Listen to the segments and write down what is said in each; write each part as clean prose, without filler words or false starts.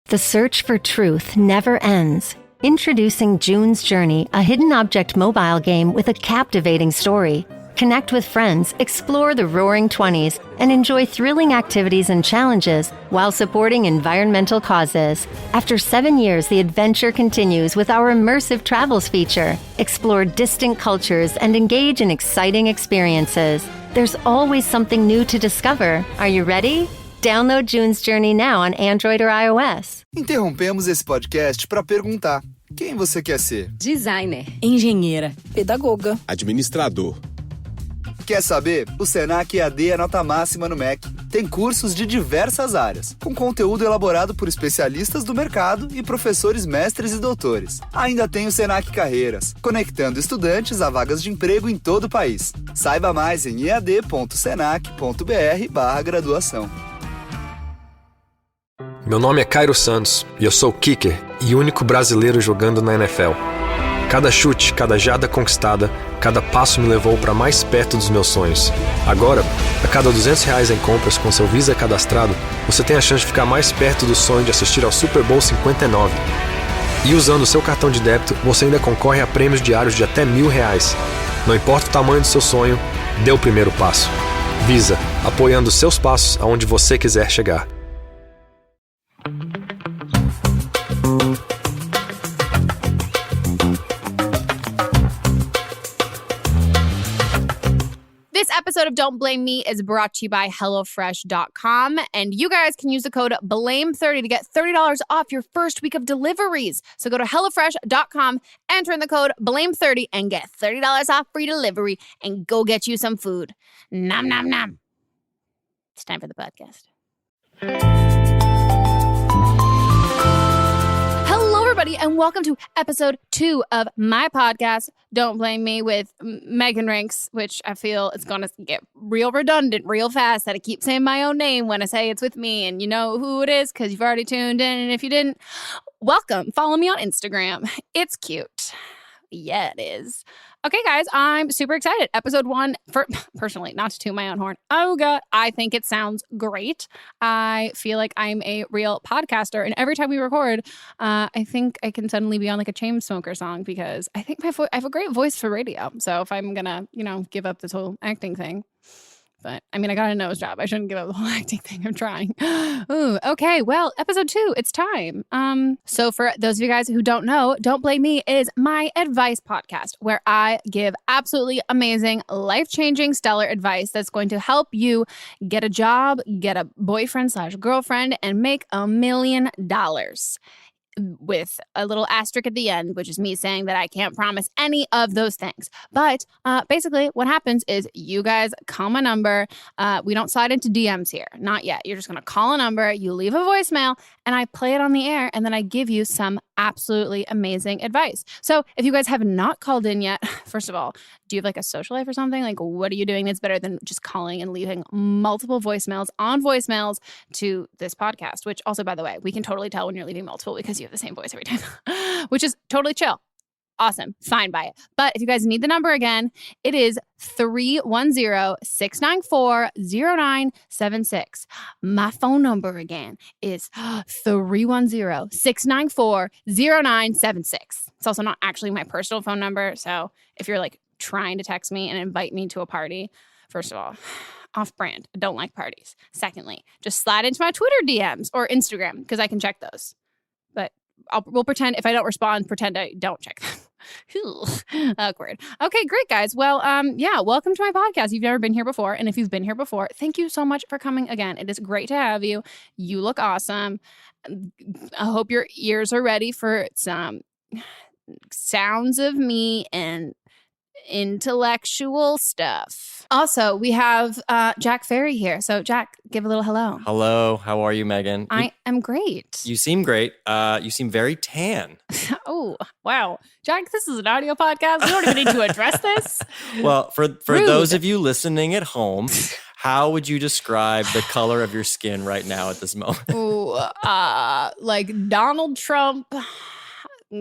The search for truth never ends. Introducing June's Journey, a hidden object mobile game with a captivating story. Connect with friends, explore the roaring 20s, and enjoy thrilling activities and challenges while supporting environmental causes. After 7 years, the adventure continues with our immersive travels feature. Explore distant cultures and engage in exciting experiences. There's always something new to discover. Are you ready? Download June's Journey now on Android or iOS. Interrompemos esse podcast para perguntar: quem você quer ser? Designer, engenheira, pedagoga, administrador. Quer saber? O Senac EAD é nota máxima no MEC. Tem cursos de diversas áreas, com conteúdo elaborado por especialistas do mercado e professores mestres e doutores. Ainda tem o Senac Carreiras, conectando estudantes a vagas de emprego em todo o país. Saiba mais em ead.senac.br/graduação. Meu nome é Cairo Santos e eu sou o kicker e único brasileiro jogando na NFL. Cada chute, cada jarda conquistada, cada passo me levou para mais perto dos meus sonhos. Agora, a cada R$200 em compras com seu Visa cadastrado, você tem a chance de ficar mais perto do sonho de assistir ao Super Bowl 59. E usando o seu cartão de débito, você ainda concorre a prêmios diários de até R$1.000. Não importa o tamanho do seu sonho, dê o primeiro passo. Visa, apoiando seus passos aonde você quiser chegar. This episode of Don't Blame Me is brought to you by HelloFresh.com, and you guys can use the code BLAME30 to get $30 off your first week of deliveries. So go to HelloFresh.com, enter in the code BLAME30, and get $30 off free delivery, and go get you some food. Nom, nom, nom. It's time for the podcast. Hello, everybody, and welcome to episode 2 of my podcast, Don't Blame Me, with Meghan Rienks, which I feel is going to get real redundant real fast that I keep saying my own name when I say it's with me, and you know who it is because you've already tuned in, and if you didn't, welcome. Follow me on Instagram. It's cute. Yeah, it is. Okay, guys, I'm super excited. Episode 1, personally, not to toot my own horn. Oh, God, I think it sounds great. I feel like I'm a real podcaster. And every time we record, I think I can suddenly be on like a Chainsmoker song because I think I have a great voice for radio. So if I'm going to, give up this whole acting thing. But, I mean, I got a nose job. I shouldn't give up the whole acting thing. I'm trying. Ooh, okay. Well, episode 2, it's time. So for those of you guys who don't know, Don't Blame Me is my advice podcast where I give absolutely amazing, life-changing, stellar advice that's going to help you get a job, get a boyfriend/girlfriend, and make $1 million. With a little asterisk at the end, which is me saying that I can't promise any of those things. But basically what happens is you guys call my number. We don't slide into DMs here. Not yet. You're just going to call a number. You leave a voicemail and I play it on the air. And then I give you some absolutely amazing advice. So if you guys have not called in yet, first of all, do you have like a social life or something? Like, what are you doing that's better than just calling and leaving multiple voicemails on voicemails to this podcast? Which also, by the way, we can totally tell when you're leaving multiple because you have the same voice every time, which is totally chill. Awesome. Fine by it. But if you guys need the number again, it is 310-694-0976. My phone number again is 310-694-0976. It's also not actually my personal phone number. So if you're like trying to text me and invite me to a party, first of all, off brand. I don't like parties. Secondly, just slide into my Twitter DMs or Instagram because I can check those. But we'll pretend if I don't respond, pretend I don't check them. Awkward. Okay, great, guys. Well, welcome to my podcast. You've never been here before. And if you've been here before, thank you so much for coming again. It is great to have you. You look awesome. I hope your ears are ready for some sounds of me and intellectual stuff. Also, we have Jack Ferry here. So, Jack, give a little hello. Hello. How are you, Megan? I am great. You seem great. You seem very tan. Oh, wow. Jack, this is an audio podcast. We don't even need to address this. Well, for those of you listening at home, how would you describe the color of your skin right now at this moment? Ooh, like Donald Trump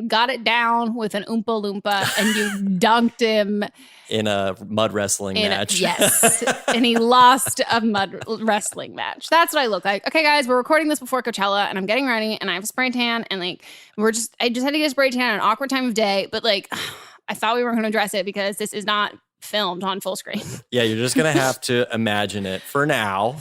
got it down with an Oompa Loompa and you dunked him in a mud wrestling match. Yes. And he lost a mud wrestling match. That's what I look like. Okay, guys, we're recording this before Coachella and I'm getting ready and I have a spray tan and like I just had to get a spray tan at an awkward time of day, but like I thought we weren't going to address it because this is not filmed on full screen. Yeah, you're just going to have to imagine it for now.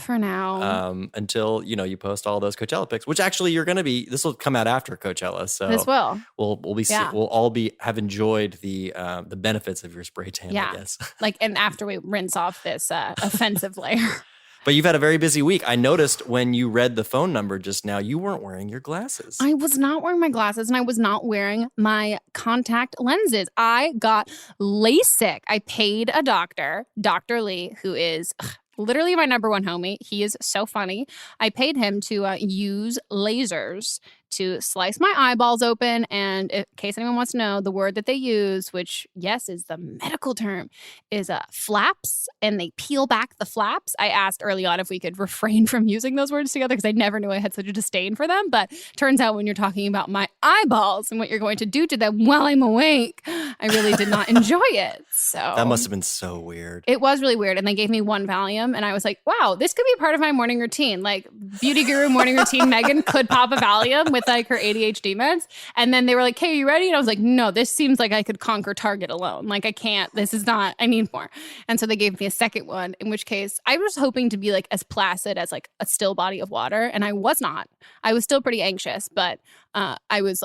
Until, you post all those Coachella pics, which actually this will come out after Coachella. So this will. We'll all have enjoyed the benefits of your spray tan, I guess. And after we rinse off this offensive layer. But you've had a very busy week. I noticed when you read the phone number just now, you weren't wearing your glasses. I was not wearing my glasses and I was not wearing my contact lenses. I got LASIK. I paid a doctor, Dr. Lee, who is literally my number one homie. He is so funny. I paid him to use lasers to slice my eyeballs open. And in case anyone wants to know, the word that they use, which, yes, is the medical term, is flaps, and they peel back the flaps. I asked early on if we could refrain from using those words together because I never knew I had such a disdain for them. But turns out when you're talking about my eyeballs and what you're going to do to them while I'm awake, I really did not enjoy it. So that must have been so weird. It was really weird. And they gave me one Valium, and I was like, wow, this could be part of my morning routine. Like beauty guru morning routine Meghan could pop a Valium with like her ADHD meds. And then they were like, hey, are you ready? And I was like, no, this seems like I could conquer Target alone. Like I can't, I need more. And so they gave me a second one, in which case I was hoping to be like as placid as like a still body of water. And I was not. I was still pretty anxious, but I was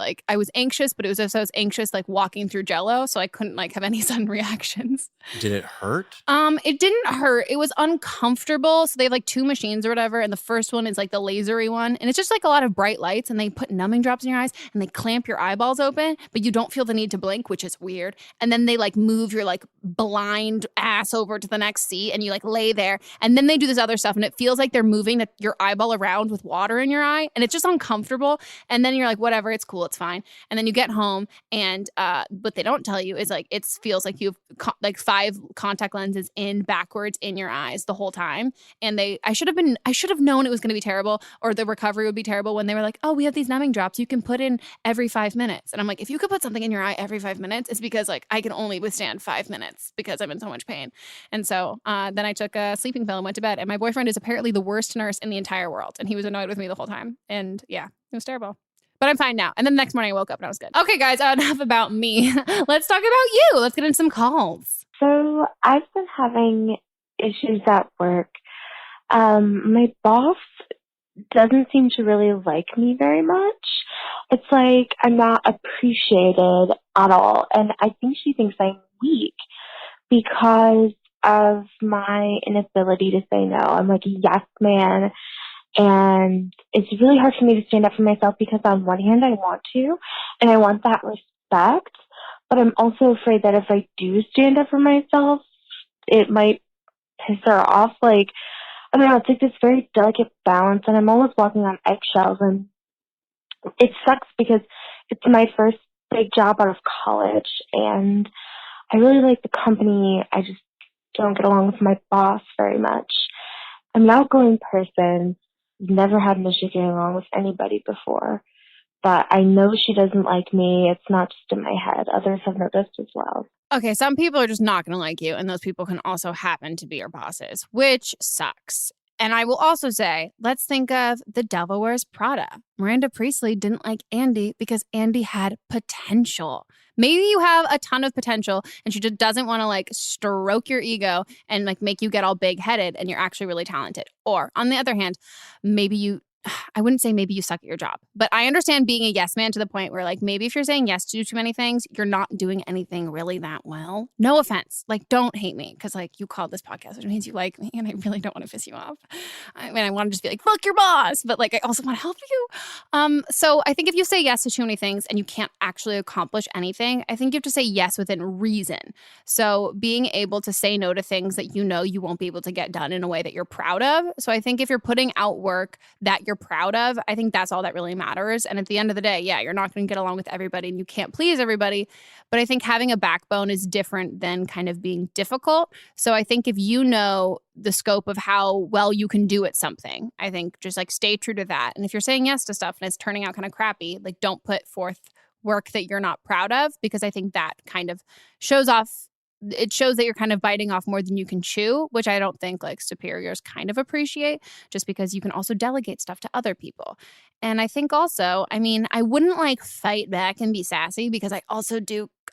anxious, but it was also, I was anxious like walking through Jell-O. So I couldn't like have any sudden reactions. Did it hurt? It didn't hurt. It was uncomfortable. So they have like two machines or whatever. And the first one is like the lasery one. And it's just like a lot of bright lights, and they put numbing drops in your eyes and they clamp your eyeballs open, but you don't feel the need to blink, which is weird. And then they like move your like blind ass over to the next seat and you like lay there. And then they do this other stuff and it feels like they're moving your eyeball around with water in your eye. And it's just uncomfortable. And then you're like, whatever, it's cool, it's fine. And then you get home and what they don't tell you is like it feels like you have like 5 contact lenses in backwards in your eyes the whole time. And I should have known it was going to be terrible, or the recovery would be terrible, when they were like, oh, we have these numbing drops you can put in every 5 minutes. And I'm like, if you could put something in your eye every 5 minutes, it's because like I can only withstand 5 minutes because I'm in so much pain. And so then I took a sleeping pill and went to bed. And my boyfriend is apparently the worst nurse in the entire world. And he was annoyed with me the whole time. And yeah, it was terrible. But I'm fine now. And then the next morning I woke up and I was good. Okay, guys, enough about me. Let's talk about you. Let's get into some calls. So I've been having issues at work. My boss doesn't seem to really like me very much. It's like I'm not appreciated at all. And I think she thinks I'm weak because of my inability to say no. I'm like a yes man. And it's really hard for me to stand up for myself because on one hand I want to, and I want that respect, but I'm also afraid that if I do stand up for myself, it might piss her off. Like, I don't know, it's like this very delicate balance, and I'm always walking on eggshells, and it sucks because it's my first big job out of college, and I really like the company. I just don't get along with my boss very much. I'm an outgoing person. Never had an issue getting along with anybody before, but I know she doesn't like me. It's not just in my head. Others have noticed as well. Okay, some people are just not going to like you, and those people can also happen to be your bosses, which sucks. And I will also say, let's think of The Devil Wears Prada. Miranda Priestley didn't like Andy because Andy had potential. Maybe you have a ton of potential and she just doesn't want to like stroke your ego and like make you get all big headed and you're actually really talented. Or on the other hand, I wouldn't say maybe you suck at your job, but I understand being a yes man to the point where like maybe if you're saying yes to too many things, you're not doing anything really that well. No offense. Like, don't hate me because like you called this podcast, which means you like me and I really don't want to piss you off. I mean, I want to just be like, fuck your boss, but like I also want to help you. So I think if you say yes to too many things and you can't actually accomplish anything, I think you have to say yes within reason. So being able to say no to things that you know you won't be able to get done in a way that you're proud of. So I think if you're putting out work that you're proud of, I think that's all that really matters. And at the end of the day, yeah, you're not going to get along with everybody and you can't please everybody. But I think having a backbone is different than kind of being difficult. So I think if you know the scope of how well you can do at something, I think just like stay true to that. And if you're saying yes to stuff and it's turning out kind of crappy, like don't put forth work that you're not proud of, because I think that kind of shows that you're kind of biting off more than you can chew, which I don't think like superiors kind of appreciate, just because you can also delegate stuff to other people. And I think also, I mean, I wouldn't like fight back and be sassy, because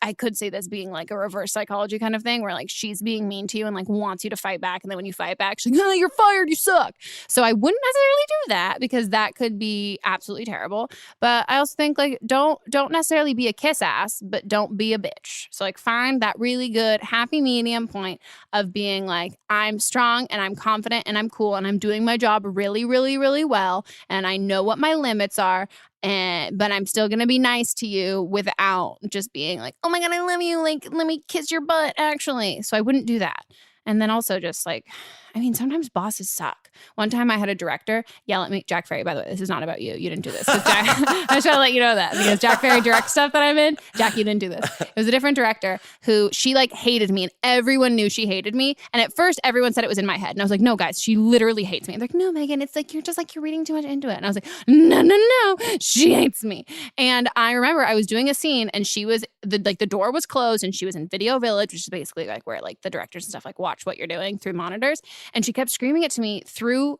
I could say this being like a reverse psychology kind of thing where like she's being mean to you and like wants you to fight back. And then when you fight back, she's like, oh, you're fired, you suck. So I wouldn't necessarily do that, because that could be absolutely terrible. But I also think like don't necessarily be a kiss ass, but don't be a bitch. So like find that really good happy medium point of being like, I'm strong and I'm confident and I'm cool and I'm doing my job really, really, really well. And I know what my limits are. But I'm still going to be nice to you without just being like, oh my God, I love you. Like, let me kiss your butt, actually. So I wouldn't do that. And then also just like, I mean, sometimes bosses suck. One time I had a director yell at me. Jack Ferry, by the way, this is not about you. You didn't do this. I was trying to let you know that, because Jack Ferry directs stuff that I'm in. Jack, you didn't do this. It was a different director who she like hated me, and everyone knew she hated me. And at first everyone said it was in my head. And I was like, no, guys, she literally hates me. And they're like, no, Megan, it's like, you're reading too much into it. And I was like, no, she hates me. And I remember I was doing a scene, and she was the door was closed, and she was in Video Village, which is basically like where like the directors and stuff like watch what you're doing through monitors. And she kept screaming it to me through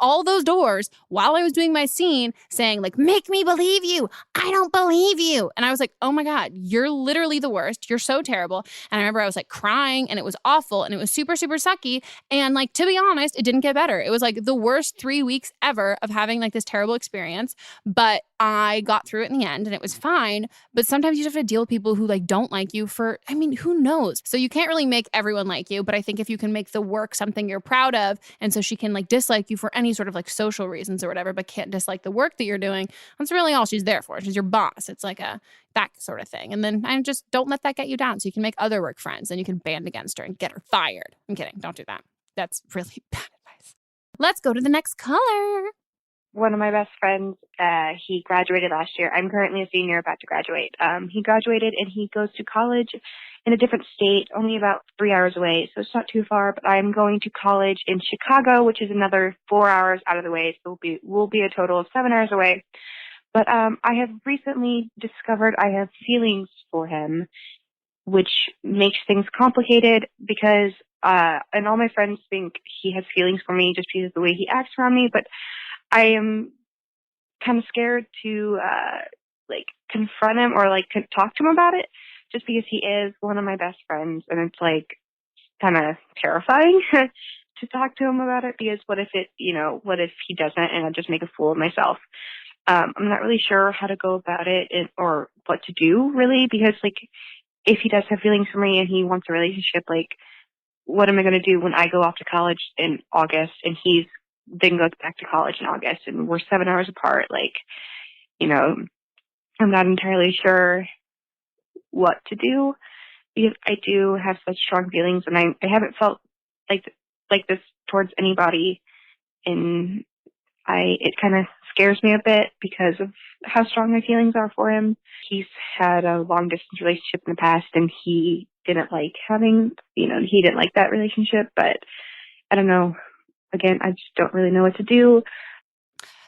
all those doors while I was doing my scene, saying like, make me believe you. I don't believe you. And I was like, oh my God, you're literally the worst. You're so terrible. And I remember I was like crying, and it was awful, and it was super, super sucky. And like, to be honest, it didn't get better. It was like the worst 3 weeks ever of having like this terrible experience. But I got through it in the end, and it was fine. But sometimes you just have to deal with people who like don't like you who knows? So you can't really make everyone like you. But I think if you can make the work something you're proud of, and so she can like dislike you for any sort of like social reasons or whatever, but can't dislike the work that you're doing, that's really all she's there for. She's your boss. It's like that sort of thing. And then I just don't let that get you down, so you can make other work friends, and you can band against her and get her fired. I'm kidding. Don't do that. That's really bad advice. Let's go to the next caller. One of my best friends, he graduated last year. I'm currently a senior about to graduate. He graduated, and he goes to college in a different state, only about 3 hours away. So it's not too far, but I'm going to college in Chicago, which is another 4 hours out of the way. So we'll be a total of 7 hours away. But I have recently discovered I have feelings for him, which makes things complicated, because and all my friends think he has feelings for me just because of the way he acts around me. But I am kind of scared to like confront him or like talk to him about it, just because he is one of my best friends, and it's like kind of terrifying to talk to him about it, because what if he doesn't and I just make a fool of myself? I'm not really sure how to go about it or what to do, really, because like if he does have feelings for me and he wants a relationship, like what am I going to do when I go off to college in August and he's then goes back to college in August and we're 7 hours apart? Like, I'm not entirely sure what to do, because I do have such strong feelings, and I haven't felt like this towards anybody, and it kind of scares me a bit because of how strong my feelings are for him. He's had a long distance relationship in the past, and he didn't like that relationship, but I don't know. Again, I just don't really know what to do.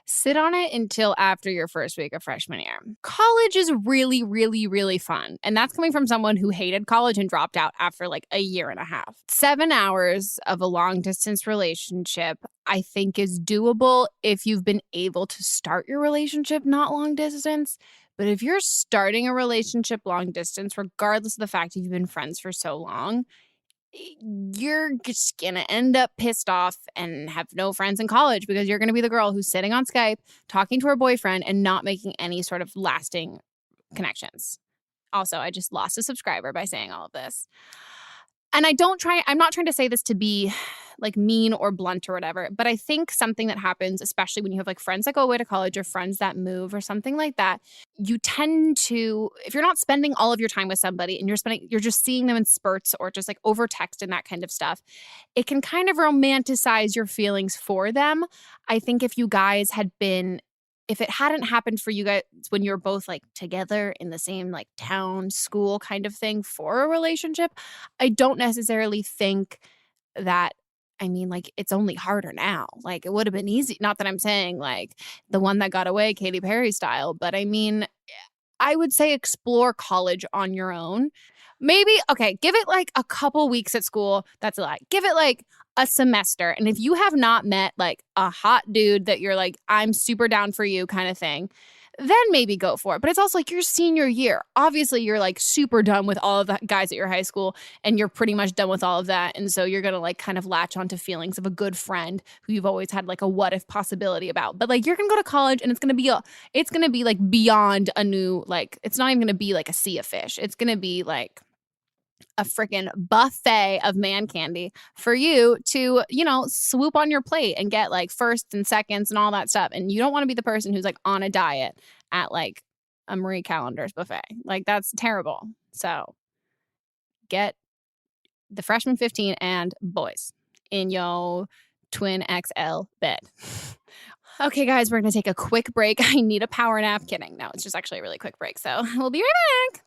Sit on it until after your first week of freshman year. College is really, really, really fun. And that's coming from someone who hated college and dropped out after like a year and a half. 7 hours of a long distance relationship, I think, is doable if you've been able to start your relationship not long distance. But if you're starting a relationship long distance, regardless of the fact that you've been friends for so long, you're just going to end up pissed off and have no friends in college, because you're going to be the girl who's sitting on Skype talking to her boyfriend and not making any sort of lasting connections. Also, I just lost a subscriber by saying all of this. And I'm not trying to say this to be like mean or blunt or whatever, but I think something that happens, especially when you have like friends that go away to college or friends that move or something like that, you tend to, if you're not spending all of your time with somebody and you're just seeing them in spurts or just like over text and that kind of stuff, it can kind of romanticize your feelings for them. I think if it hadn't happened for you guys when you're both like together in the same like town, school kind of thing for a relationship, I don't necessarily think that, like it's only harder now. Like it would have been easy. Not that I'm saying like the one that got away, Katy Perry style, but I would say explore college on your own. Maybe, okay, give it like a couple weeks at school. That's a lot. Give it like a semester. And if you have not met like a hot dude that you're like, I'm super down for you kind of thing, then maybe go for it. But it's also like your senior year. Obviously, you're like super done with all of the guys at your high school and you're pretty much done with all of that. And so you're going to like kind of latch onto feelings of a good friend who you've always had like a what if possibility about. But like you're going to go to college and it's going to be like beyond a new, like, it's not even going to be like a sea of fish. It's going to be like a freaking buffet of man candy for you to, swoop on your plate and get like firsts and seconds and all that stuff. And you don't want to be the person who's like on a diet at like a Marie Callender's buffet. Like that's terrible. So get the freshman 15 and boys in your twin XL bed. Okay, guys, we're going to take a quick break. I need a power nap. Kidding. No, it's just actually a really quick break. So we'll be right back.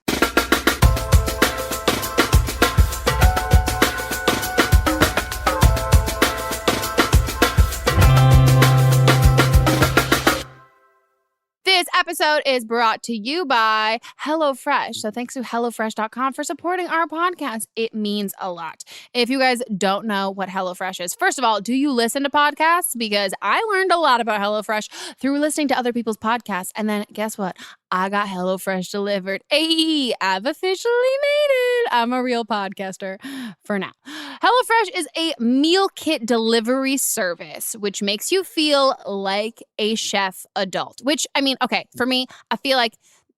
This episode is brought to you by HelloFresh. So thanks to HelloFresh.com for supporting our podcast. It means a lot. If you guys don't know what HelloFresh is, first of all, do you listen to podcasts? Because I learned a lot about HelloFresh through listening to other people's podcasts. And then guess what? I got HelloFresh delivered. Hey, I've officially made it. I'm a real podcaster for now. HelloFresh is a meal kit delivery service, which makes you feel like a chef adult. Which, I mean, okay, for me, I feel like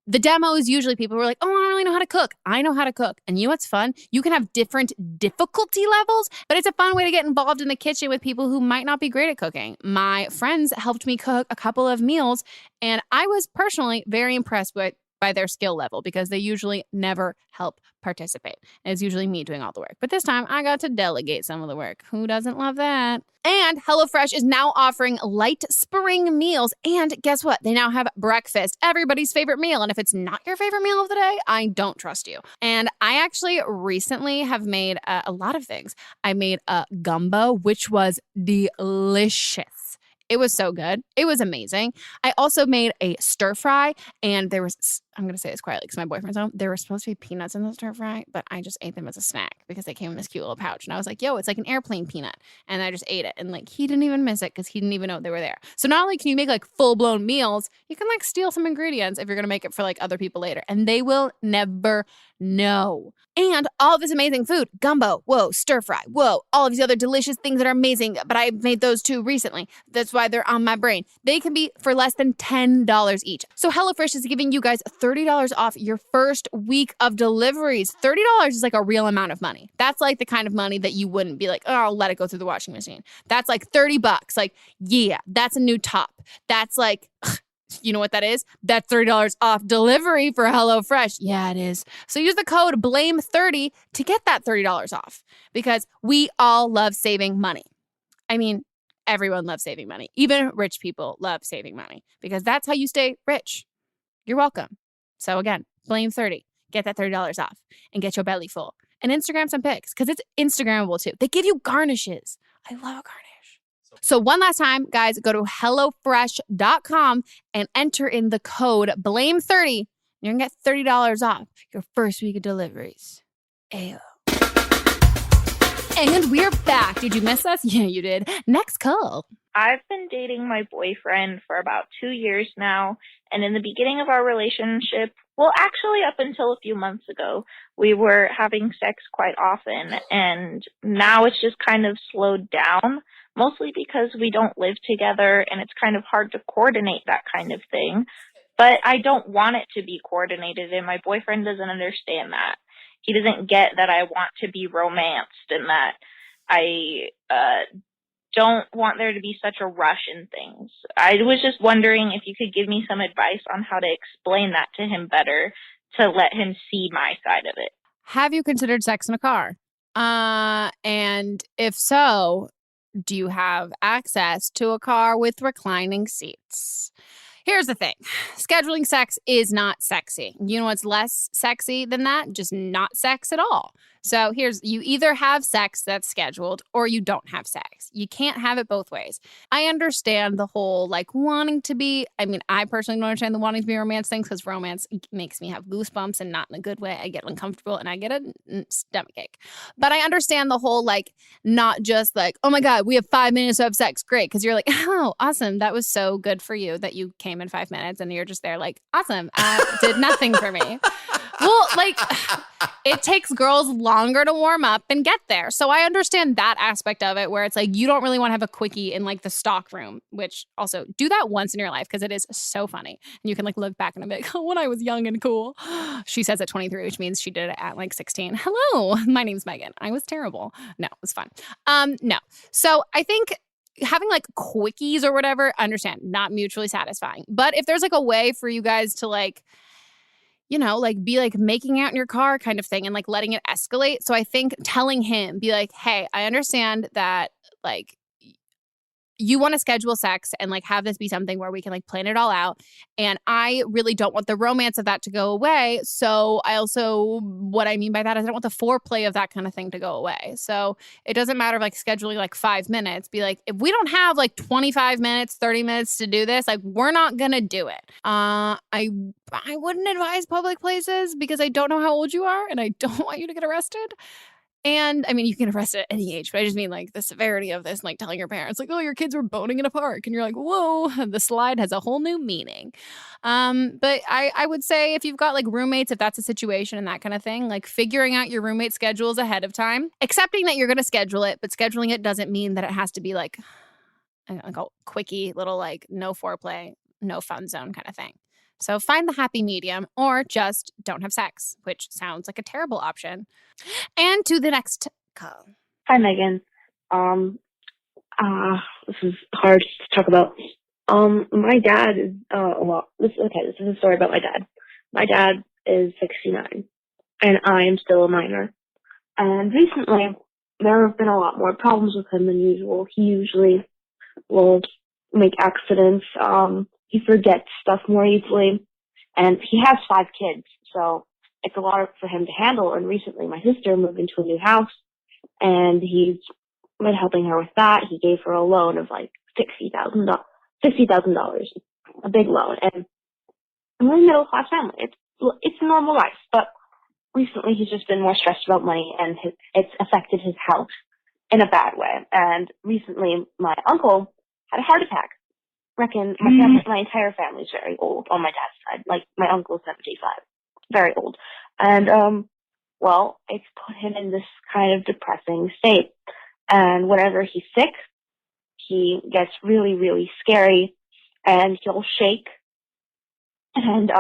the demo is usually people who are like, oh, I don't really know how to cook. I know how to cook. And you know what's fun? You can have different difficulty levels, but it's a fun way to get involved in the kitchen with people who might not be great at cooking. My friends helped me cook a couple of meals, and I was personally very impressed by their skill level because they usually never help participate. And it's usually me doing all the work. But this time, I got to delegate some of the work. Who doesn't love that? And HelloFresh is now offering light spring meals. And guess what? They now have breakfast, everybody's favorite meal. And if it's not your favorite meal of the day, I don't trust you. And I actually recently have made a lot of things. I made a gumbo, which was delicious. It was so good. It was amazing. I also made a stir fry, and there was, I'm going to say this quietly because my boyfriend's home. There were supposed to be peanuts in the stir fry, but I just ate them as a snack because they came in this cute little pouch. And I was like, yo, it's like an airplane peanut. And I just ate it. And like, he didn't even miss it because he didn't even know they were there. So not only can you make like full blown meals, you can like steal some ingredients if you're going to make it for like other people later. And they will never know. And all of this amazing food, gumbo, whoa, stir fry, whoa, all of these other delicious things that are amazing, but I made those too recently. That's why they're on my brain. They can be for less than $10 each. So HelloFresh is giving you guys $30 off your first week of deliveries. $30 is like a real amount of money. That's like the kind of money that you wouldn't be like, oh, I'll let it go through the washing machine. That's like $30. Like, yeah, that's a new top. That's like, you know what that is? That's $30 off delivery for HelloFresh. Yeah, it is. So use the code BLAME30 to get that $30 off because we all love saving money. I mean, everyone loves saving money. Even rich people love saving money because that's how you stay rich. You're welcome. So again, BLAME30. Get that $30 off and get your belly full. And Instagram some pics because it's Instagrammable too. They give you garnishes. I love a garnish. So one last time, guys, go to HelloFresh.com and enter in the code BLAME30. You're going to get $30 off your first week of deliveries. Ayo. And we're back. Did you miss us? Yeah, you did. Next call. I've been dating my boyfriend for about 2 years now. And in the beginning of our relationship, well, actually up until a few months ago, we were having sex quite often. And now it's just kind of slowed down. Mostly because we don't live together and it's kind of hard to coordinate that kind of thing. But I don't want it to be coordinated and my boyfriend doesn't understand that. He doesn't get that I want to be romanced and that I don't want there to be such a rush in things. I was just wondering if you could give me some advice on how to explain that to him better to let him see my side of it. Have you considered sex in a car? And if so, do you have access to a car with reclining seats? Here's the thing. Scheduling sex is not sexy. You know what's less sexy than that? Just not sex at all. So you either have sex that's scheduled or you don't have sex. You can't have it both ways. I understand the whole like wanting to be, I personally don't understand the wanting to be romance things because romance makes me have goosebumps and not in a good way. I get uncomfortable and I get a stomach ache. But I understand the whole like not just like, oh my God, we have 5 minutes to have sex. Great. Because you're like, oh, awesome. That was so good for you that you came in 5 minutes and you're just there like, awesome. Did nothing for me. Well, like it takes girls longer to warm up and get there. So I understand that aspect of it where it's like you don't really want to have a quickie in like the stock room, which also do that once in your life because it is so funny. And you can like look back and be like, oh, when I was young and cool. She says at 23, which means she did it at like 16. Hello, my name's Megan. I was terrible. No, it was fun. No. So I think having like quickies or whatever, understand, not mutually satisfying. But if there's like a way for you guys to like, like be like making out in your car kind of thing and like letting it escalate. So I think telling him, be like, hey, I understand that like you want to schedule sex and like have this be something where we can like plan it all out. And I really don't want the romance of that to go away. So what I mean by that is I don't want the foreplay of that kind of thing to go away. So it doesn't matter like scheduling like 5 minutes. Be like, if we don't have like 25 minutes, 30 minutes to do this, like we're not going to do it. I wouldn't advise public places because I don't know how old you are and I don't want you to get arrested. And you can get arrested at any age, but I just mean like the severity of this, like telling your parents like, oh, your kids were boning in a park. And you're like, whoa, the slide has a whole new meaning. But I would say if you've got like roommates, if that's a situation and that kind of thing, like figuring out your roommate schedules ahead of time, accepting that you're going to schedule it, but scheduling it doesn't mean that it has to be like a quickie little like no foreplay, no fun zone kind of thing. So find the happy medium or just don't have sex, which sounds like a terrible option. And to the next call. Hi, Megan. This is hard to talk about. My dad is, this is a story about my dad. My dad is 69 and I am still a minor. And recently there have been a lot more problems with him than usual. He usually will make accidents. He forgets stuff more easily, and he has 5 kids, so it's a lot for him to handle. And recently my sister moved into a new house, and he's been helping her with that. He gave her a loan of like $60,000, a big loan, and we're a middle-class family. It's a normal life, but recently he's just been more stressed about money, and it's affected his health in a bad way. And recently my uncle had a heart attack. My entire family is very old on my dad's side. Like, my uncle's 75. Very old. And, it's put him in this kind of depressing state. And whenever he's sick, he gets really, really scary, and he'll shake. And,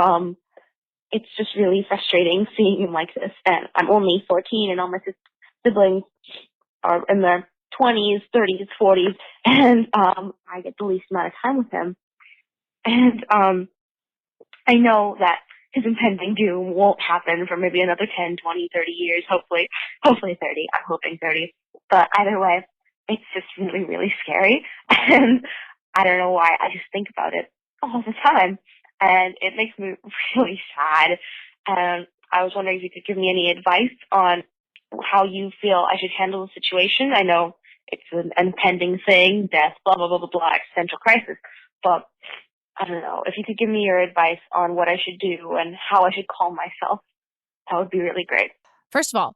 it's just really frustrating seeing him like this. And I'm only 14, and all my siblings are in their 20s, 30s, 40s, and I get the least amount of time with him. And I know that his impending doom won't happen for maybe another 10, 20, 30 years, hopefully 30. I'm hoping 30. But either way, it's just really, really scary. And I don't know why. I just think about it all the time. And it makes me really sad. And I was wondering if you could give me any advice on how you feel I should handle the situation. I know it's an impending thing, death, blah, blah, blah, blah, blah, existential crisis. But I don't know. If you could give me your advice on what I should do and how I should calm myself, that would be really great. First of all,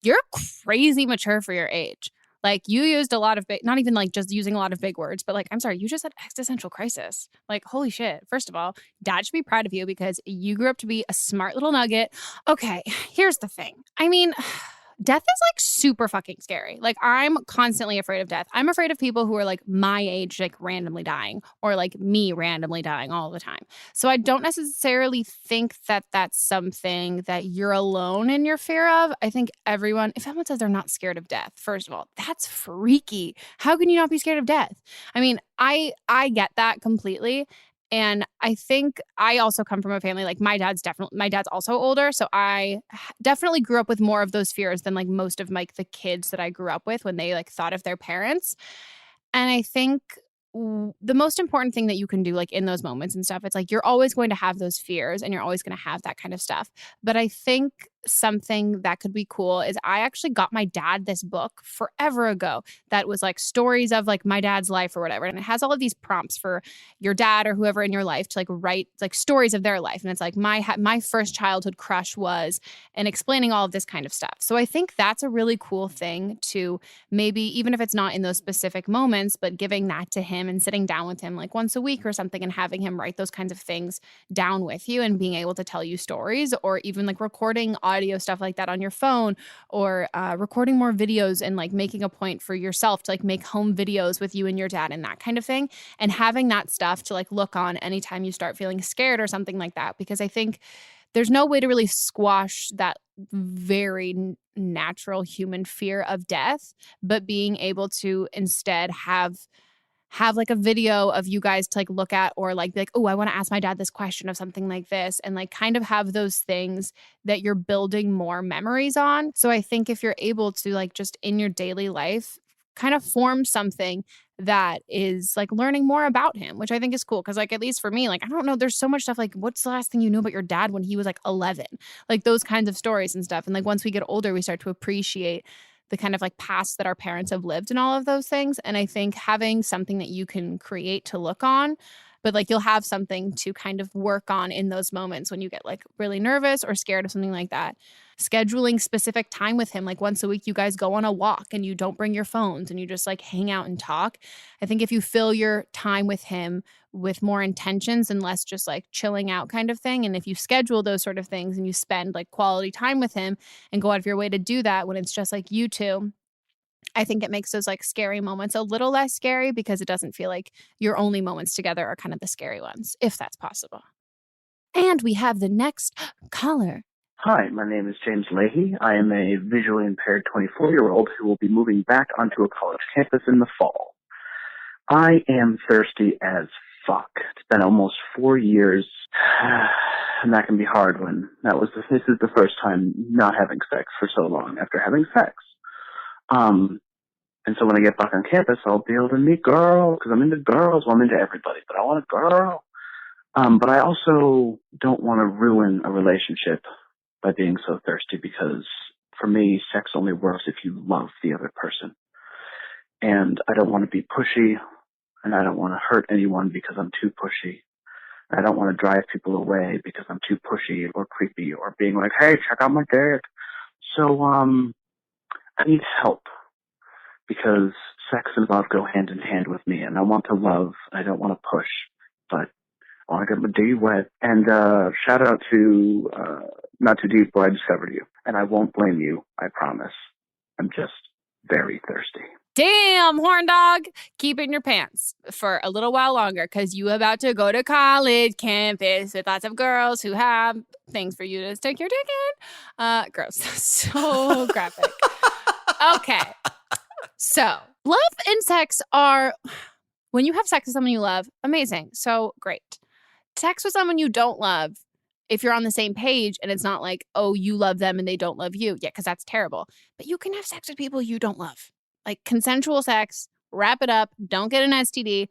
you're crazy mature for your age. Like, you used a lot of not even like just using a lot of big words, but like, I'm sorry, you just said existential crisis. Like, holy shit. First of all, dad should be proud of you because you grew up to be a smart little nugget. Okay, here's the thing. Death is like super fucking scary. Like, I'm constantly afraid of death. I'm afraid of people who are like my age, like randomly dying, or like me randomly dying all the time. So I don't necessarily think that that's something that you're alone in your fear of. I think everyone, if someone says they're not scared of death, first of all, that's freaky. How can you not be scared of death? I get that completely. And I think I also come from a family, like my dad's also older. So I definitely grew up with more of those fears than like most of like the kids that I grew up with when they like thought of their parents. And I think the most important thing that you can do like in those moments and stuff, it's like you're always going to have those fears and you're always going to have that kind of stuff. But I think something that could be cool is I actually got my dad this book forever ago that was like stories of like my dad's life or whatever. And it has all of these prompts for your dad or whoever in your life to like write like stories of their life. And it's like my first childhood crush was, and explaining all of this kind of stuff. So I think that's a really cool thing to maybe, even if it's not in those specific moments, but giving that to him and sitting down with him like once a week or something and having him write those kinds of things down with you and being able to tell you stories, or even like recording audio stuff like that on your phone, or recording more videos and like making a point for yourself to like make home videos with you and your dad and that kind of thing, and having that stuff to like look on anytime you start feeling scared or something like that. Because I think there's no way to really squash that very natural human fear of death, but being able to instead have like a video of you guys to like look at, or like oh, I want to ask my dad this question of something like this, and like kind of have those things that you're building more memories on. So I think if you're able to like just in your daily life kind of form something that is like learning more about him, which I think is cool. Cause like, at least for me, like, I don't know, there's so much stuff like, what's the last thing you knew about your dad when he was like 11? Like those kinds of stories and stuff. And like, once we get older, we start to appreciate the kind of like past that our parents have lived and all of those things. And I think having something that you can create to look on, but like you'll have something to kind of work on in those moments when you get like really nervous or scared of something like that. Scheduling specific time with him, like once a week you guys go on a walk and you don't bring your phones and you just like hang out and talk. I think if you fill your time with him with more intentions and less just like chilling out kind of thing, and if you schedule those sort of things and you spend like quality time with him and go out of your way to do that when it's just like you two, I think it makes those like scary moments a little less scary, because it doesn't feel like your only moments together are kind of the scary ones, if that's possible. And we have the next caller. Hi, my name is James Leahy. I am a visually impaired 24-year-old who will be moving back onto a college campus in the fall. I am thirsty as fuck. It's been almost 4 years, and that can be hard when this is the first time not having sex for so long after having sex. And so when I get back on campus, I'll be able to meet girls, because I'm into girls. Well, I'm into everybody, but I want a girl. But I also don't want to ruin a relationship by being so thirsty, because for me, sex only works if you love the other person. And I don't want to be pushy, and I don't want to hurt anyone because I'm too pushy. I don't want to drive people away because I'm too pushy or creepy or being like, hey, check out my dick. So, I need help, because sex and love go hand in hand with me, and I want to love. I don't want to push, but I want to get my D wet. And shout out to Not Too Deep, where I discovered you. And I won't blame you, I promise. I'm just very thirsty. Damn, horn dog. Keep it in your pants for a little while longer, because you about to go to college campus with lots of girls who have things for you to stick your dick in. Gross. So graphic. Okay. So love and sex are, when you have sex with someone you love, amazing. So great. Sex with someone you don't love, if you're on the same page and it's not like, oh, you love them and they don't love you. Yeah, because that's terrible. But you can have sex with people you don't love. Like consensual sex, wrap it up, don't get an STD.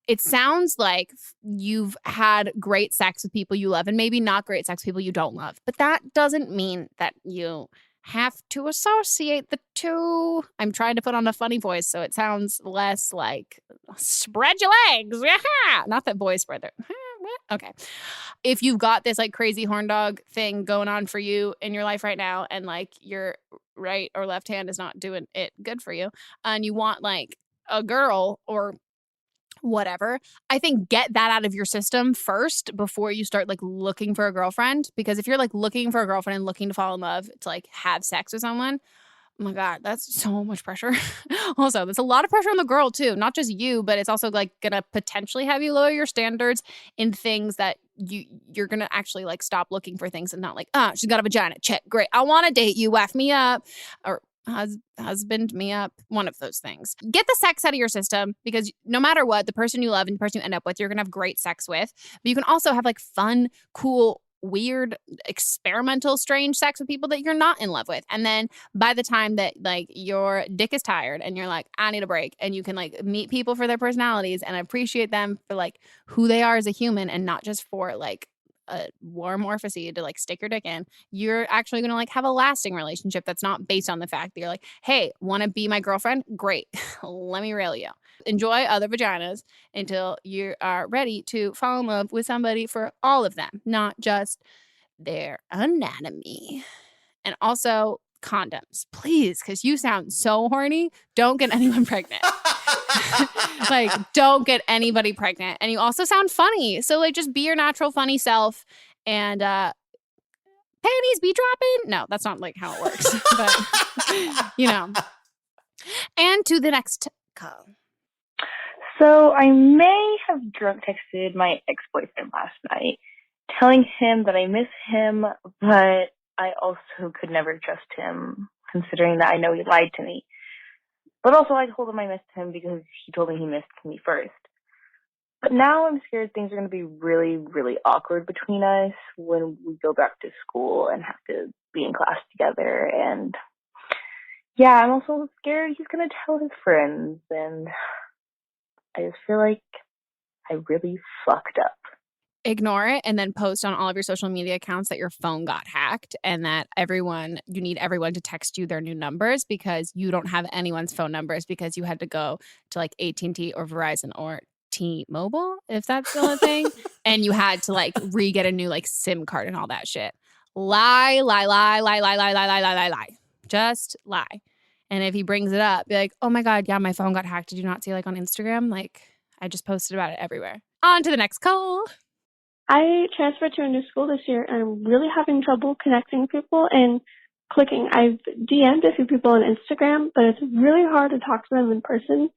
It sounds like you've had great sex with people you love and maybe not great sex with people you don't love. But that doesn't mean that you have to associate the two. I'm trying to put on a funny voice so it sounds less like spread your legs. Not that boys spread their. Okay. If you've got this like crazy horn dog thing going on for you in your life right now, and like your right or left hand is not doing it good for you, and you want like a girl or whatever, I think get that out of your system first before you start like looking for a girlfriend. Because if you're like looking for a girlfriend and looking to fall in love to like have sex with someone, oh my God, that's so much pressure. Also, there's a lot of pressure on the girl too, not just you, but it's also like gonna potentially have you lower your standards in things that you're gonna actually like stop looking for things and not like, she's got a vagina, check, great, I want to date you, waff me up, or husband me up, one of those things. Get the sex out of your system, because no matter what, the person you love and the person you end up with, you're gonna have great sex with. But you can also have like fun, cool, weird, experimental, strange sex with people that you're not in love with. And then by the time that like your dick is tired and you're like, I need a break, and you can like meet people for their personalities and appreciate them for like who they are as a human and not just for like a warm orifice to like stick your dick in, you're actually going to like have a lasting relationship that's not based on the fact that you're like, hey, want to be my girlfriend? Great. Let me rail you. Enjoy other vaginas until you are ready to fall in love with somebody for all of them, not just their anatomy. And also condoms, please, because you sound so horny. Don't get anyone pregnant. Like, don't get anybody pregnant. And you also sound funny. So, like, just be your natural funny self and panties be dropping. No, that's not like how it works. But, you know. And to the next call. So I may have drunk texted my ex-boyfriend last night, telling him that I miss him, but I also could never trust him, considering that I know he lied to me. But also I told him I missed him because he told me he missed me first. But now I'm scared things are going to be really, really awkward between us when we go back to school and have to be in class together. And yeah, I'm also scared he's going to tell his friends, and I just feel like I really fucked up. Ignore it and then post on all of your social media accounts that your phone got hacked and that you need everyone to text you their new numbers because you don't have anyone's phone numbers because you had to go to like AT&T or Verizon or T-Mobile, if that's still a thing, and you had to like re-get a new like SIM card and all that shit. Lie. Just lie. And if he brings it up, be like, oh my God, yeah, my phone got hacked. Did you not see like on Instagram? Like I just posted about it everywhere. On to the next call. I transferred to a new school this year, and I'm really having trouble connecting people and clicking. I've DM'd a few people on Instagram, but it's really hard to talk to them in person.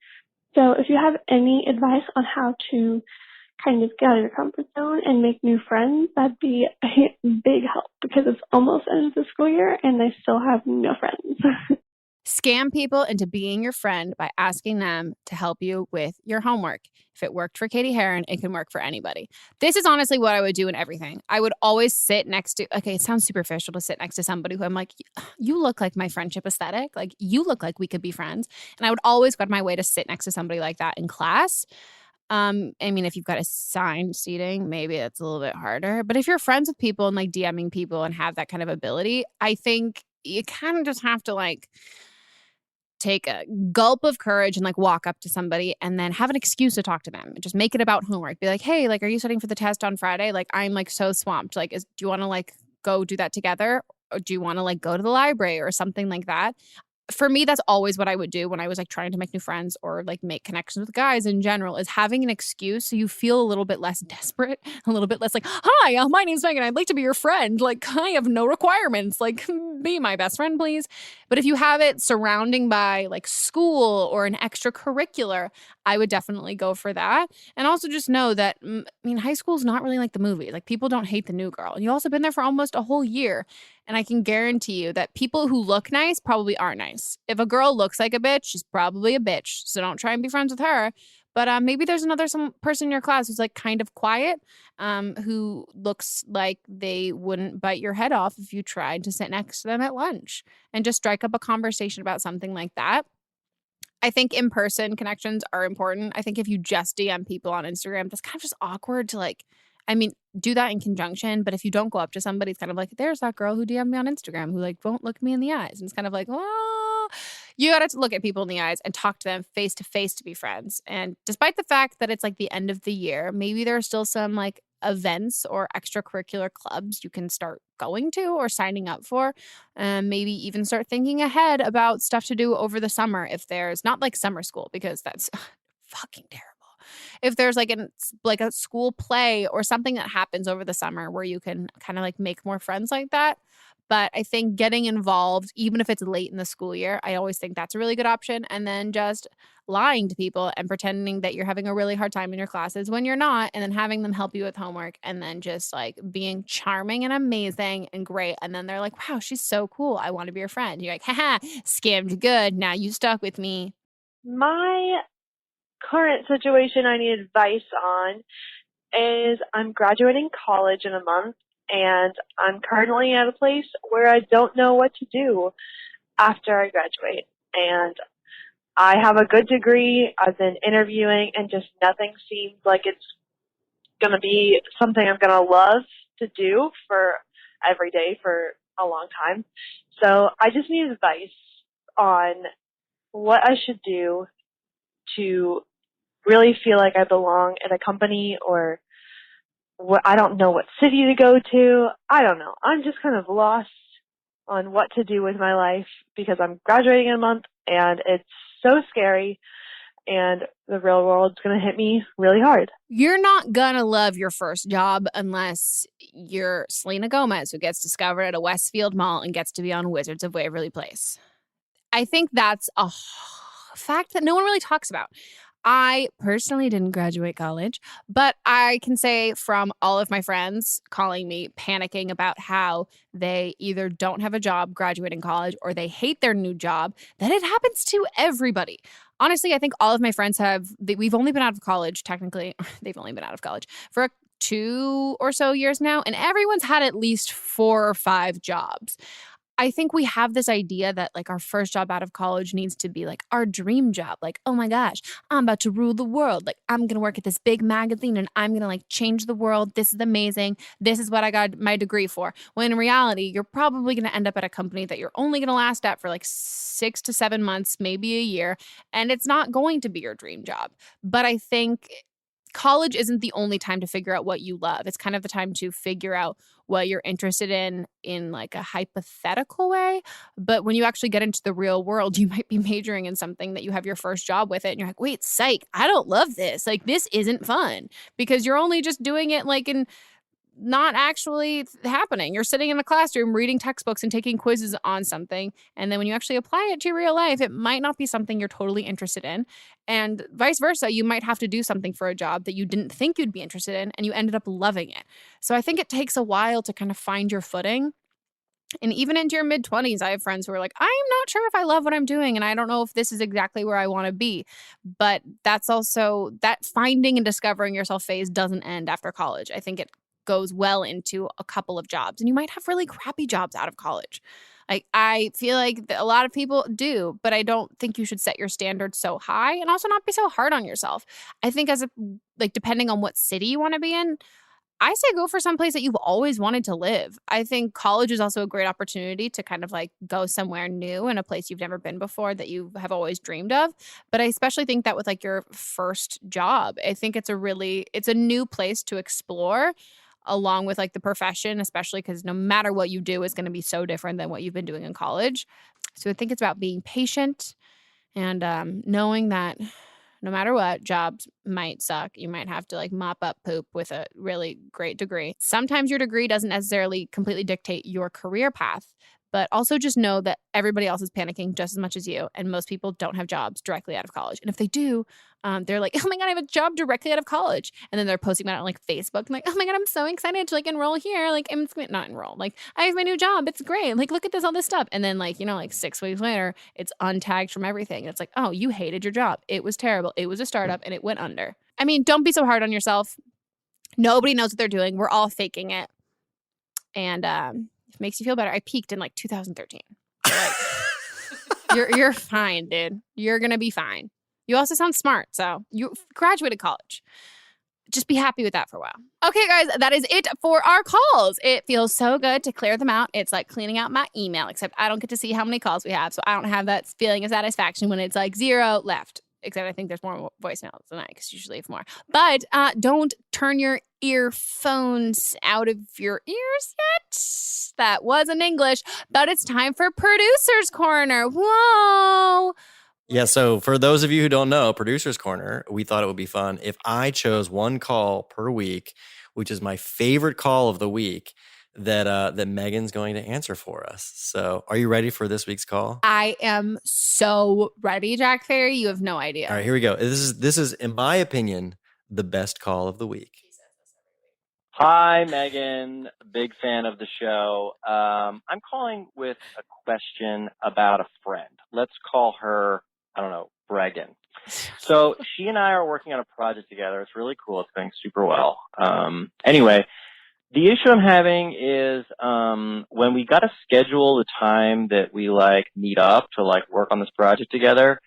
So if you have any advice on how to kind of get out of your comfort zone and make new friends, that'd be a big help because it's almost end of the school year and I still have no friends. Scam people into being your friend by asking them to help you with your homework. If it worked for Katie Heron, it can work for anybody. This is honestly what I would do in everything. I would always sit next to, okay, it sounds superficial to sit next to somebody who I'm like, you look like my friendship aesthetic. Like, you look like we could be friends. And I would always go out of my way to sit next to somebody like that in class. I mean, if you've got assigned seating, maybe it's a little bit harder. But if you're friends with people and like DMing people and have that kind of ability, I think you kind of just have to like take a gulp of courage and like walk up to somebody and then have an excuse to talk to them. Just make it about homework. Be like, hey, like, are you studying for the test on Friday? Like, I'm like so swamped. Like, do you want to like go do that together? Or do you want to like go to the library or something like that? For me, that's always what I would do when I was like trying to make new friends or like make connections with guys in general, is having an excuse so you feel a little bit less desperate, a little bit less like, hi, my name's Megan. I'd like to be your friend. Like, I have no requirements. Like, be my best friend, please. But if you have it surrounding by like school or an extracurricular, I would definitely go for that. And also just know that, I mean, high school is not really like the movie. Like, people don't hate the new girl. And you've also been there for almost a whole year. And I can guarantee you that people who look nice probably aren't nice. If a girl looks like a bitch, she's probably a bitch. So don't try and be friends with her. But maybe there's some person in your class who's like kind of quiet, who looks like they wouldn't bite your head off if you tried to sit next to them at lunch, and just strike up a conversation about something like that. I think in-person connections are important. I think if you just DM people on Instagram, that's kind of just awkward to like, I mean, do that in conjunction. But if you don't go up to somebody, it's kind of like, there's that girl who DM'd me on Instagram who like won't look me in the eyes. And it's kind of like, well, you got to look at people in the eyes and talk to them face to face to be friends. And despite the fact that it's like the end of the year, maybe there are still some like events or extracurricular clubs you can start going to or signing up for. Maybe even start thinking ahead about stuff to do over the summer if there's not like summer school, because that's fucking terrible. If there's like a school play or something that happens over the summer where you can kind of like make more friends like that. But I think getting involved, even if it's late in the school year, I always think that's a really good option. And then just lying to people and pretending that you're having a really hard time in your classes when you're not, and then having them help you with homework, and then just like being charming and amazing and great. And then they're like, wow, she's so cool. I want to be your friend. You're like, haha, scammed good. Now you stuck with me. My current situation I need advice on is I'm graduating college in a month, and I'm currently at a place where I don't know what to do after I graduate. And I have a good degree. I've been interviewing, and just nothing seems like it's going to be something I'm going to love. to do for every day for a long time. So I just need advice on what I should do to really feel like I belong at a company, or I don't know what city to go to. I don't know. I'm just kind of lost on what to do with my life because I'm graduating in a month and it's so scary and the real world's going to hit me really hard. You're not going to love your first job unless you're Selena Gomez, who gets discovered at a Westfield mall and gets to be on Wizards of Waverly Place. I think that's a fact that no one really talks about. I personally didn't graduate college, but I can say from all of my friends calling me panicking about how they either don't have a job graduating college or they hate their new job, that it happens to everybody. Honestly, I think all of my friends we've only been out of college, technically, they've only been out of college for 2 or so years now, and everyone's had at least 4 or 5 jobs. I think we have this idea that like our first job out of college needs to be like our dream job. Like, oh my gosh, I'm about to rule the world. Like, I'm going to work at this big magazine and I'm going to like change the world. This is amazing. This is what I got my degree for. When in reality, you're probably going to end up at a company that you're only going to last at for like 6 to 7 months, maybe a year. And it's not going to be your dream job. But I think college isn't the only time to figure out what you love. It's kind of the time to figure out what you're interested in like a hypothetical way. But when you actually get into the real world, you might be majoring in something that you have your first job with it. And you're like, wait, psych, I don't love this. Like, this isn't fun because you're only just doing it like in not actually happening. You're sitting in a classroom reading textbooks and taking quizzes on something. And then when you actually apply it to real life, it might not be something you're totally interested in. And vice versa, you might have to do something for a job that you didn't think you'd be interested in and you ended up loving it. So I think it takes a while to kind of find your footing. And even into your mid-20s, I have friends who are like, I'm not sure if I love what I'm doing and I don't know if this is exactly where I want to be. But that's also, that finding and discovering yourself phase doesn't end after college. I think it goes well into a couple of jobs, and you might have really crappy jobs out of college. Like, I feel like a lot of people do, but I don't think you should set your standards so high and also not be so hard on yourself. I think depending on what city you want to be in, I say go for some place that you've always wanted to live. I think college is also a great opportunity to kind of like go somewhere new in a place you've never been before that you have always dreamed of. But I especially think that with like your first job, I think it's a new place to explore along with like the profession, especially because no matter what you do is going to be so different than what you've been doing in college. So I think it's about being patient and knowing that no matter what, jobs might suck. You might have to like mop up poop with a really great degree. Sometimes your degree doesn't necessarily completely dictate your career path, but also just know that everybody else is panicking just as much as you. And most people don't have jobs directly out of college. And if they do, they're like, oh my God, I have a job directly out of college. And then they're posting about it on like Facebook. I'm like, oh my God, I'm so excited to like enroll here. Like, I'm not enroll. Like, I have my new job. It's great. Like, look at all this stuff. And then like, like 6 weeks later, it's untagged from everything. And it's like, oh, you hated your job. It was terrible. It was a startup and it went under. I mean, don't be so hard on yourself. Nobody knows what they're doing. We're all faking it. And it makes you feel better. I peaked in like 2013. Like, you're fine, dude. You're going to be fine. You also sound smart. So you graduated college. Just be happy with that for a while. Okay, guys, that is it for our calls. It feels so good to clear them out. It's like cleaning out my email, except I don't get to see how many calls we have. So I don't have that feeling of satisfaction when it's like 0 left. Except I think there's more voicemails than I, because usually have more. But don't turn your earphones out of your ears yet. That wasn't English, but it's time for Producer's Corner. Whoa. Yeah, so for those of you who don't know, Producer's Corner, we thought it would be fun if I chose one call per week, which is my favorite call of the week, that Megan's going to answer for us. So are you ready for this week's call? I am so ready, Jack Ferry. You have no idea. All right, here we go. This is, in my opinion, the best call of the week. Hi, Megan. Big fan of the show. I'm calling with a question about a friend. Let's call her, I don't know, Bregan. So she and I are working on a project together. It's really cool. It's going super well. Anyway, the issue I'm having is when we got to schedule the time that we like meet up to like work on this project together,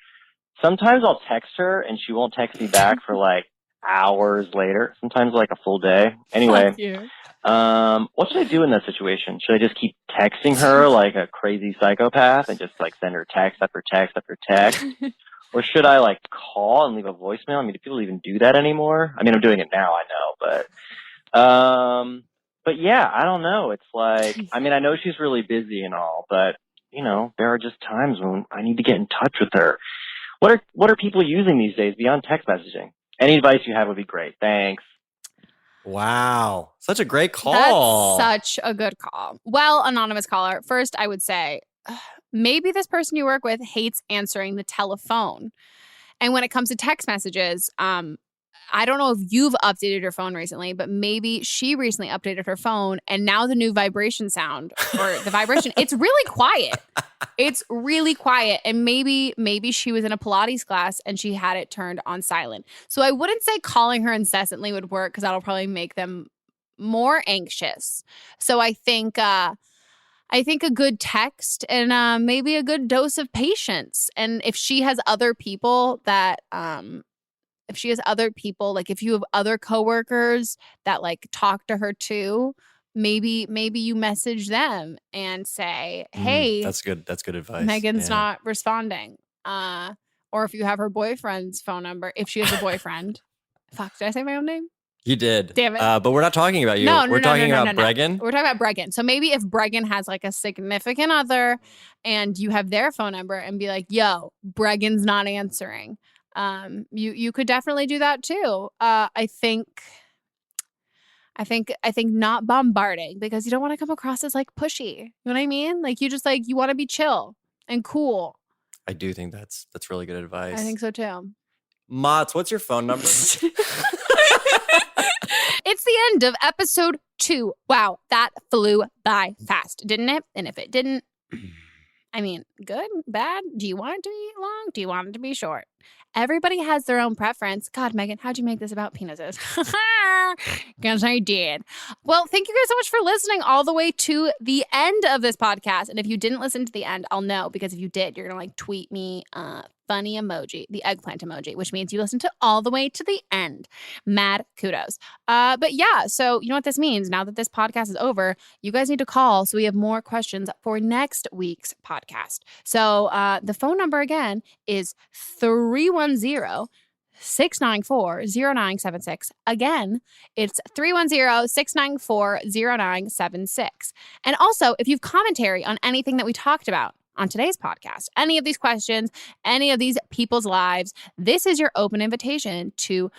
sometimes I'll text her and she won't text me back for like hours later, sometimes like a full day. Anyway, Fuck you. what should I do in that situation? Should I just keep texting her like a crazy psychopath and just like send her text after text after text? Or should I like call and leave a voicemail? I mean, do people even do that anymore? I mean, I'm doing it now, I know, but yeah, I don't know. It's like, I mean, I know she's really busy and all, but you know, there are just times when I need to get in touch with her. What are people using these days beyond text messaging? Any advice you have would be great. Thanks. Wow. Such a great call. That's such a good call. Well, anonymous caller, first I would say maybe this person you work with hates answering the telephone. And when it comes to text messages, I don't know if you've updated your phone recently, but maybe she recently updated her phone and now the new vibration sound or the vibration, it's really quiet. It's really quiet. And maybe she was in a Pilates class and she had it turned on silent. So I wouldn't say calling her incessantly would work because that'll probably make them more anxious. So I think a good text and maybe a good dose of patience. And if she has other people that if you have other coworkers that like talk to her too, maybe you message them and say, hey, that's good advice. Megan's not responding. Or if you have her boyfriend's phone number, if she has a boyfriend. Fuck, did I say my own name? You did. Damn it. But we're not talking about you. No, we're talking about no. Bregan. We're talking about Bregan. So maybe if Bregan has like a significant other and you have their phone number and be like, yo, Bregan's not answering. You could definitely do that too. I think not bombarding because you don't want to come across as like pushy. You know what I mean? Like you just like, you want to be chill and cool. I do think that's really good advice. I think so too. Mats, what's your phone number? It's the end of episode 2. Wow, that flew by fast, didn't it? And if it didn't, I mean, good, bad? Do you want it to be long? Do you want it to be short? Everybody has their own preference. God, Megan, how'd you make this about penises? Guess I did. Well, thank you guys so much for listening all the way to the end of this podcast. And if you didn't listen to the end, I'll know because if you did, you're going to like tweet me funny emoji, the eggplant emoji, which means you listened to all the way to the end. Mad kudos. But yeah, so you know what this means? Now that this podcast is over, you guys need to call so we have more questions for next week's podcast. So the phone number again is 310-694-0976. Again, it's 310-694-0976. And also, if you've commentary on anything that we talked about on today's podcast, any of these questions, any of these people's lives, this is your open invitation to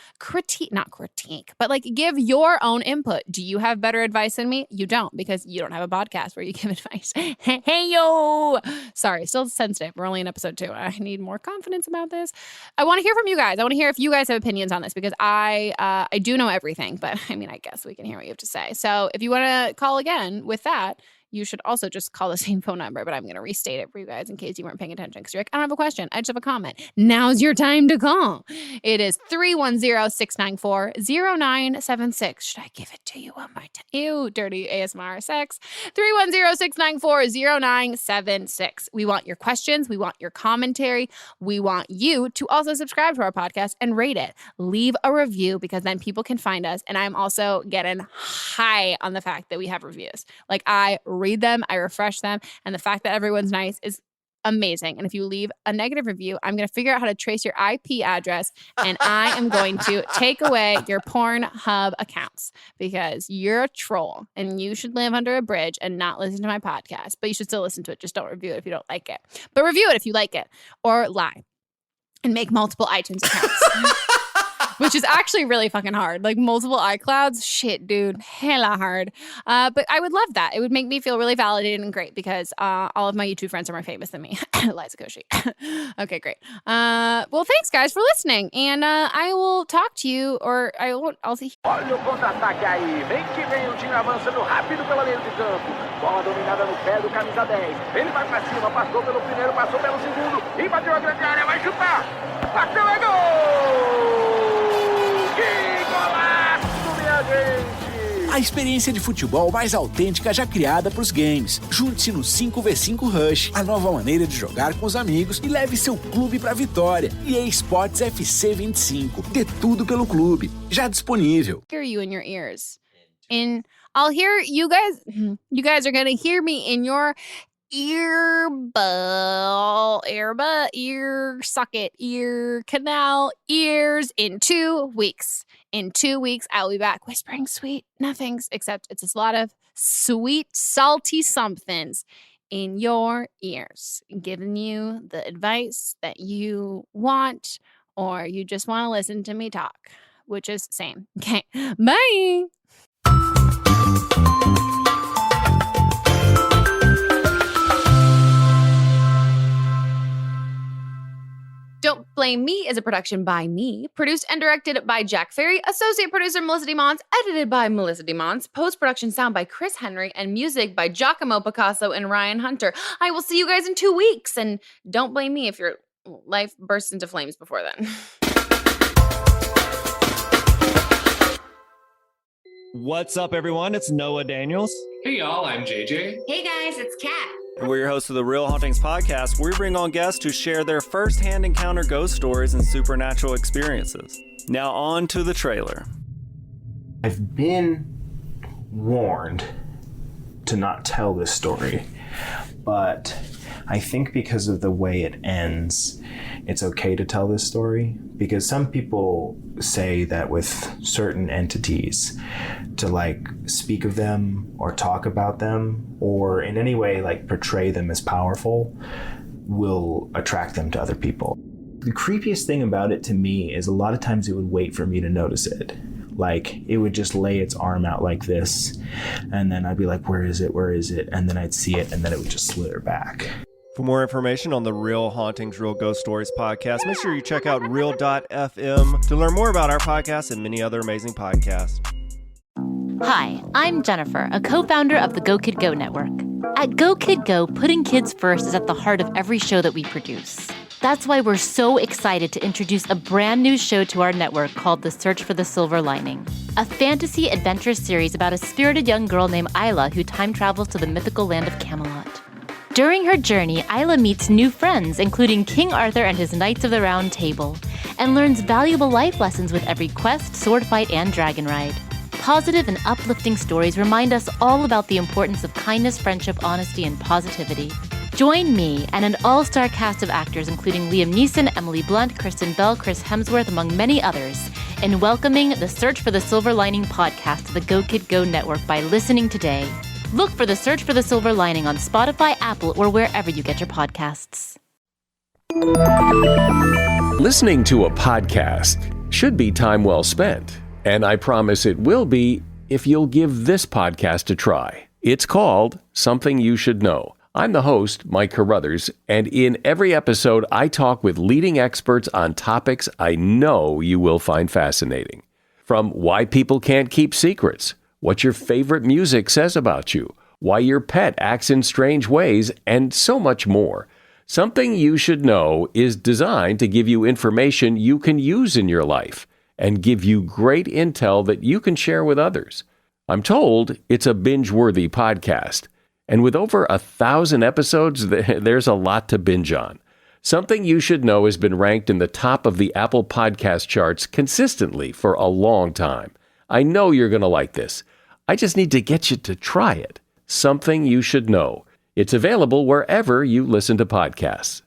not critique, but like give your own input. Do you have better advice than me? You don't, because you don't have a podcast where you give advice. Hey, yo. Sorry, still sensitive. We're only in episode 2. I need more confidence about this. I want to hear from you guys. I want to hear if you guys have opinions on this because I do know everything, but I mean, I guess we can hear what you have to say. So if you want to call again with that, you should also just call the same phone number, but I'm going to restate it for you guys in case you weren't paying attention because you're like, I don't have a question. I just have a comment. Now's your time to call. It is 310-694-0976. Should I give it to you one more time? Ew, dirty ASMR sex. 310-694-0976. We want your questions. We want your commentary. We want you to also subscribe to our podcast and rate it. Leave a review because then people can find us. And I'm also getting high on the fact that we have reviews. Like I read them, I refresh them, and the fact that everyone's nice is amazing. And if you leave a negative review, I'm going to figure out how to trace your IP address, and I am going to take away your Pornhub accounts because you're a troll and you should live under a bridge and not listen to my podcast. But you should still listen to it. Just don't review it if you don't like it. But review it if you like it, or lie and make multiple iTunes accounts. Which is actually really fucking hard. Like multiple iClouds, shit, dude, hella hard. But I would love that. It would make me feel really validated and great because all of my YouTube friends are more famous than me. Liza Koshy. Okay, great. Well, thanks guys for listening, and I will talk to you, or I'll see. Olha o contra-ataque aí. Vem que vem o time avançando rápido pela linha de campo. Bola dominada no pé do camisa 10. Ele vai pra cima, passou pelo primeiro, passou pelo segundo. E bateu a grande área, vai chutar. Bateu, é gol! Que golaço, minha gente! A experiência de futebol mais autêntica já criada para os games. Junte-se no 5x5 Rush, a nova maneira de jogar com os amigos e leve seu clube para a vitória. EA Sports FC 25. Dê tudo pelo clube. Já disponível. Hear you in your ears. I'll hear you guys. You guys are gonna hear me in your ear socket, ear canal, ears in 2 weeks. In 2 weeks, I'll be back whispering sweet nothings, except it's a lot of sweet, salty somethings in your ears, giving you the advice that you want, or you just want to listen to me talk, which is same. Okay, bye. Don't Blame Me is a production by me, produced and directed by Jack Ferry, associate producer Melissa DeMons, edited by Melissa DeMons, post-production sound by Chris Henry, and music by Giacomo Picasso and Ryan Hunter. I will see you guys in 2 weeks, and don't blame me if your life bursts into flames before then. What's up, everyone? It's Noah Daniels. Hey, y'all, I'm JJ. Hey, guys, it's Kat. And we're your hosts of the Real Hauntings podcast, where we bring on guests who share their first-hand encounter ghost stories and supernatural experiences. Now on to the trailer. I've been warned to not tell this story, but I think because of the way it ends, it's okay to tell this story, because some people say that with certain entities, to speak of them or talk about them or in any way portray them as powerful will attract them to other people. The creepiest thing about it to me is a lot of times it would wait for me to notice it. It would just lay its arm out like this, and then I'd be like, where is it? Where is it? And then I'd see it, and then it would just slither back. For more information on the Real Hauntings, Real Ghost Stories podcast, make sure you check out Real.fm to learn more about our podcast and many other amazing podcasts. Hi, I'm Jennifer, a co-founder of the Go Kid Go Network. At Go Kid Go, putting kids first is at the heart of every show that we produce. That's why we're so excited to introduce a brand new show to our network called The Search for the Silver Lining, a fantasy adventure series about a spirited young girl named Isla who time travels to the mythical land of Camelot. During her journey, Isla meets new friends, including King Arthur and his Knights of the Round Table, and learns valuable life lessons with every quest, sword fight, and dragon ride. Positive and uplifting stories remind us all about the importance of kindness, friendship, honesty, and positivity. Join me and an all-star cast of actors, including Liam Neeson, Emily Blunt, Kristen Bell, Chris Hemsworth, among many others, in welcoming the Search for the Silver Lining podcast to the Go Kid Go Network by listening today. Look for the Search for the Silver Lining on Spotify, Apple, or wherever you get your podcasts. Listening to a podcast should be time well spent, and I promise it will be if you'll give this podcast a try. It's called Something You Should Know. I'm the host, Mike Carruthers, and in every episode, I talk with leading experts on topics I know you will find fascinating. From why people can't keep secrets, what your favorite music says about you, why your pet acts in strange ways, and so much more. Something You Should Know is designed to give you information you can use in your life and give you great intel that you can share with others. I'm told it's a binge-worthy podcast. And with over 1,000 episodes, there's a lot to binge on. Something You Should Know has been ranked in the top of the Apple Podcast charts consistently for a long time. I know you're going to like this. I just need to get you to try it. Something You Should Know. It's available wherever you listen to podcasts.